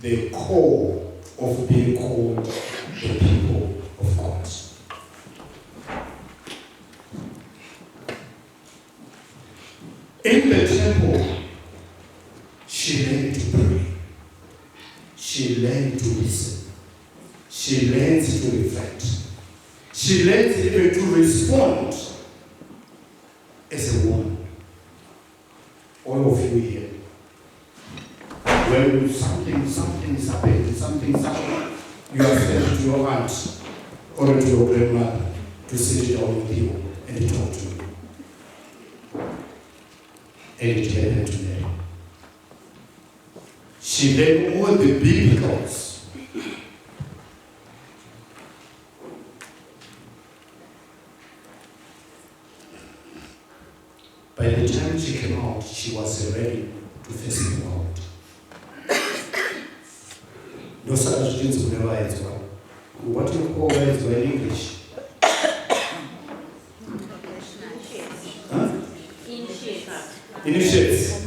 the core of being called the people of God. In the temple, she learned to pray. She learned to listen. She learned to reflect. She learned even to respond as a woman. All of you here, when something is happening, you are sent to your aunt or to your grandmother to sit down with you and talk to you. And it happened to Mary. She learned all the big thoughts. By the time she came out, she was ready to face the world. No such things would never as well. What do you call words in English? Huh? Initiates.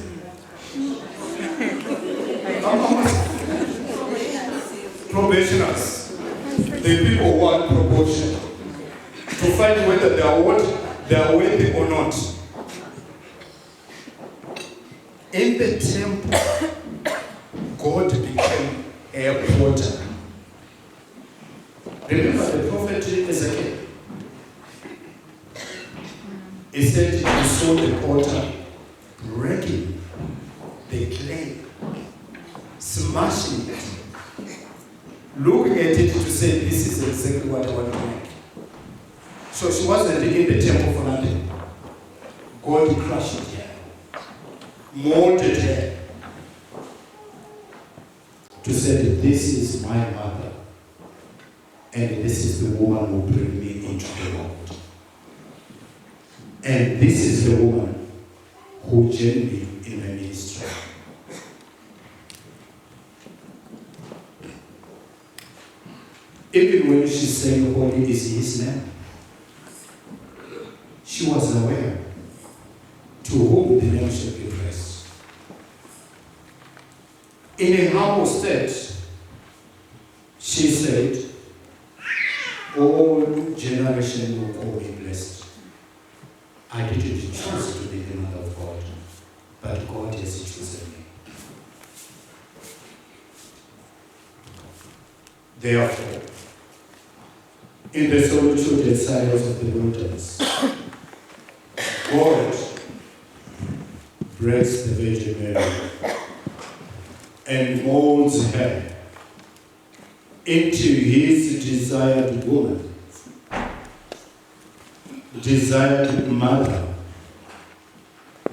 Probationers. The people who are promotion to find whether they are worthy or not. In the temple, God became a potter. Remember the prophet Ezekiel? He said he saw the potter breaking the clay, smashing it, looking at it to say, this is exactly what I want to make. So she wasn't in the temple for nothing. God crushed her, molded her, to say that this is my mother, and this is the woman who will bring me into the world. And this is the woman who joined me in my ministry. Even when she said holy is his name, she was aware to whom the name should be praised. In a humble state, she said, all generations will call me blessed. I didn't choose to be the mother of God, but God has chosen me. Therefore, in the solitude and silence of the wilderness, God breaks the Virgin Mary and molds her into his desired woman, desired mother,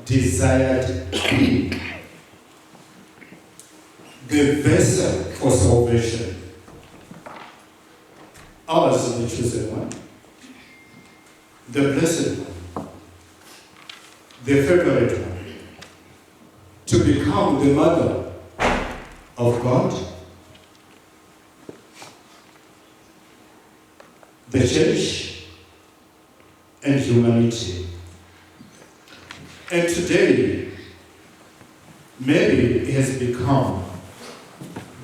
desired queen, the vessel for salvation. Ours is the chosen one, the blessed one, the favorite one, to become the mother of God, the church, and humanity. And today, Mary has become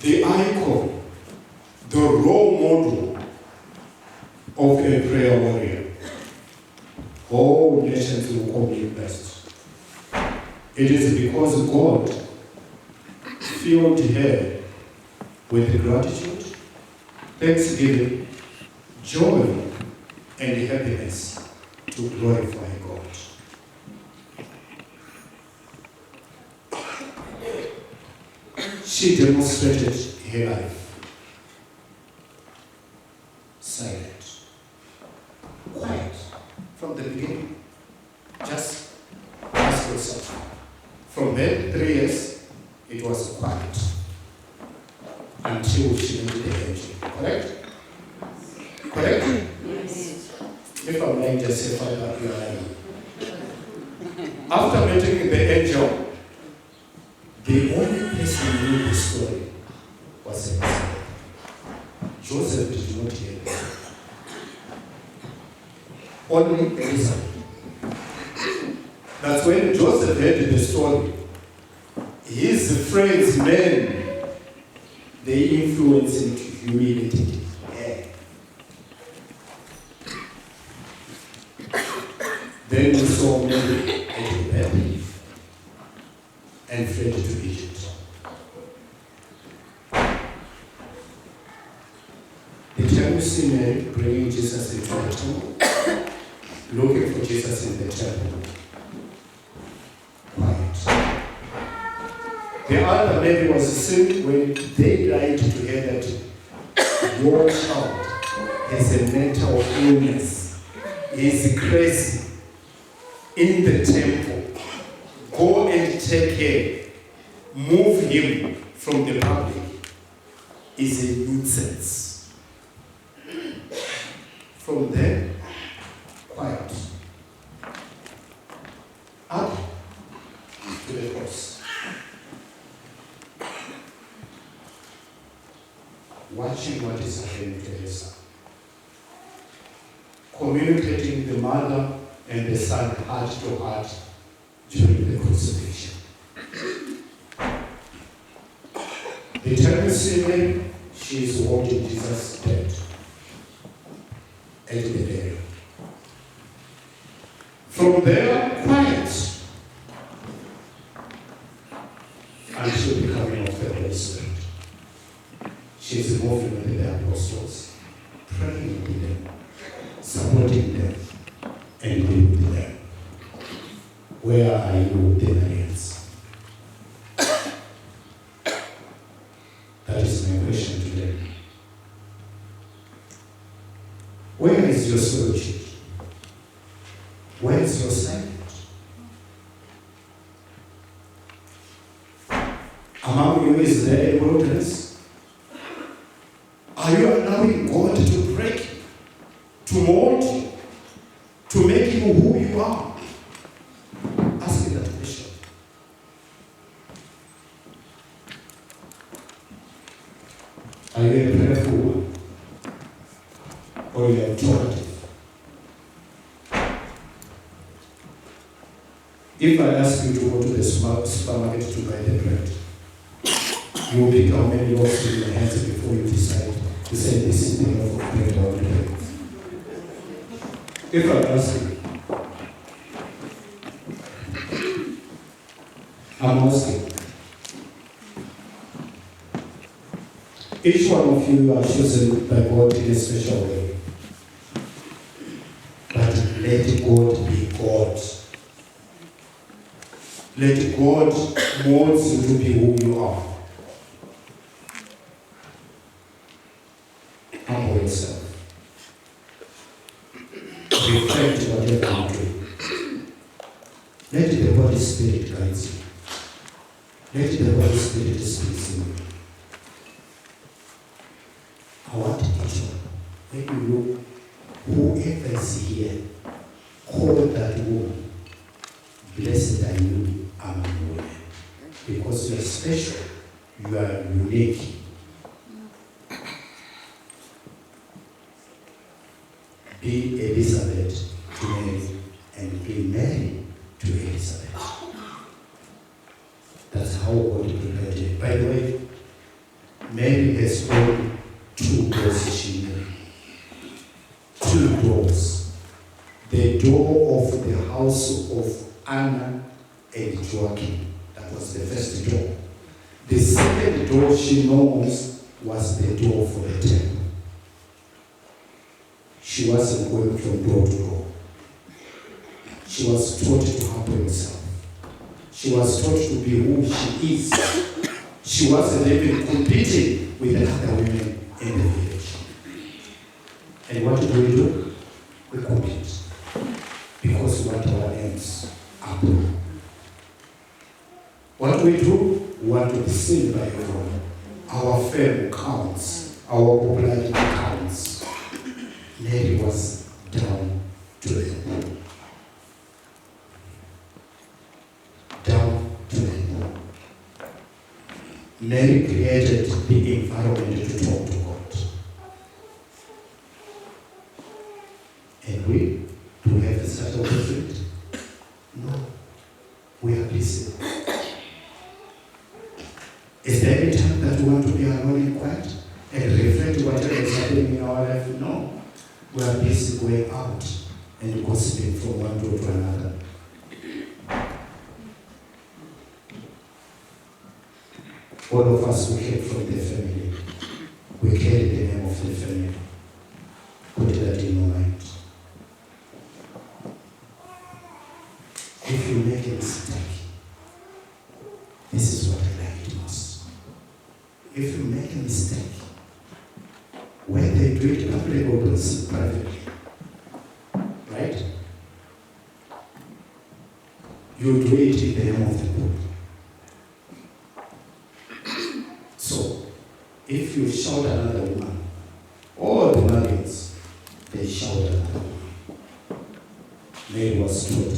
the icon, the role model of a prayer warrior. All nations will call you blessed. It is because God filled her with gratitude, thanksgiving, joy, and happiness to glorify God. She demonstrated her life. Silent. Quiet. From the beginning. Just ask yourself. From then, 3 years, it was quiet. Until she met the angel. Correct? Correct? Yes. If I'm lying, just say, Father, you are lying. After meeting the angel, the only person who knew the story was Elizabeth. Joseph did not hear it. Only Elizabeth. That's when Joseph heard the story. His friends, men, they influence into humility. Yeah. Then we saw Mary at the bed and fled to Egypt. The time we see Mary bringing Jesus into the temple, looking for Jesus in the temple. Quiet. The other Mary was seen when they lied to her that your child has a mental illness, he is crazy in the temple. Go and take care. Move him from the public. Is a nuisance. From there, quiet. Up to the cross. Watching what is happening to her son. Communicating the mother and the son heart to heart during the crucifixion. The time you see Mary, she is holding Jesus dead at the burial. From there, quiet until the coming of the Holy Spirit. She is moving with the apostles, praying with them, supporting them, and being with them. Where are you, Denarians? That is my question today. Where is your solitude? Where is your silence? Among you is there a wilderness? Are you allowing God to break you, to mold you, to make you who you are? Ask me that question. Are you a prayerful one? Or you are talkative? If I ask you to go to the supermarket to buy the bread, you will pick how many loaves in your hands before you decide to say this is the loaf of bread or bread. If I ask you, I'm asking, each one of you are chosen by God in a special way. But let God be God. Let God mold you to be who you are. Humble yourself. Reflect whatever you do. Let the Holy Spirit guide you. Let the Holy Spirit speak to you. I want each one, when you look, whoever is here, call that woman, blessed are you among women. Because you are special, you are unique. Be Elizabeth to Mary, and be Mary to Elizabeth. That's how God prepared it. By the way, Mary has only two doors she knew. Two doors. The door of the house of Anna and Joachim. That was the first door. The second door she knows was the door for the temple. She wasn't going from door to door. She was taught to humble herself. She was taught to be who she is. She wasn't even competing with the other women in the village. And what do? We compete. Because what our aims are. What do? We want to be seen by everyone. Our fame counts. Our popularity counts. Mary was down to the poor. Down to the poor. Mary created the environment to talk to God. And we, do we have a certain different? No. We are busy. Is there any time that we want to be alone and quiet and reflect whatever is happening in our life. No. We are busy going out and gossiping from one door to another. All of us who came from the family, we carry the name of the family. Put that in your mind. If you make a mistake, this is what I like the most. If you make a mistake, whether they do it publicly or privately, right? You do it in the name of the Lord. So, if you shout another woman, all the Malians, they shout another woman. Mary was told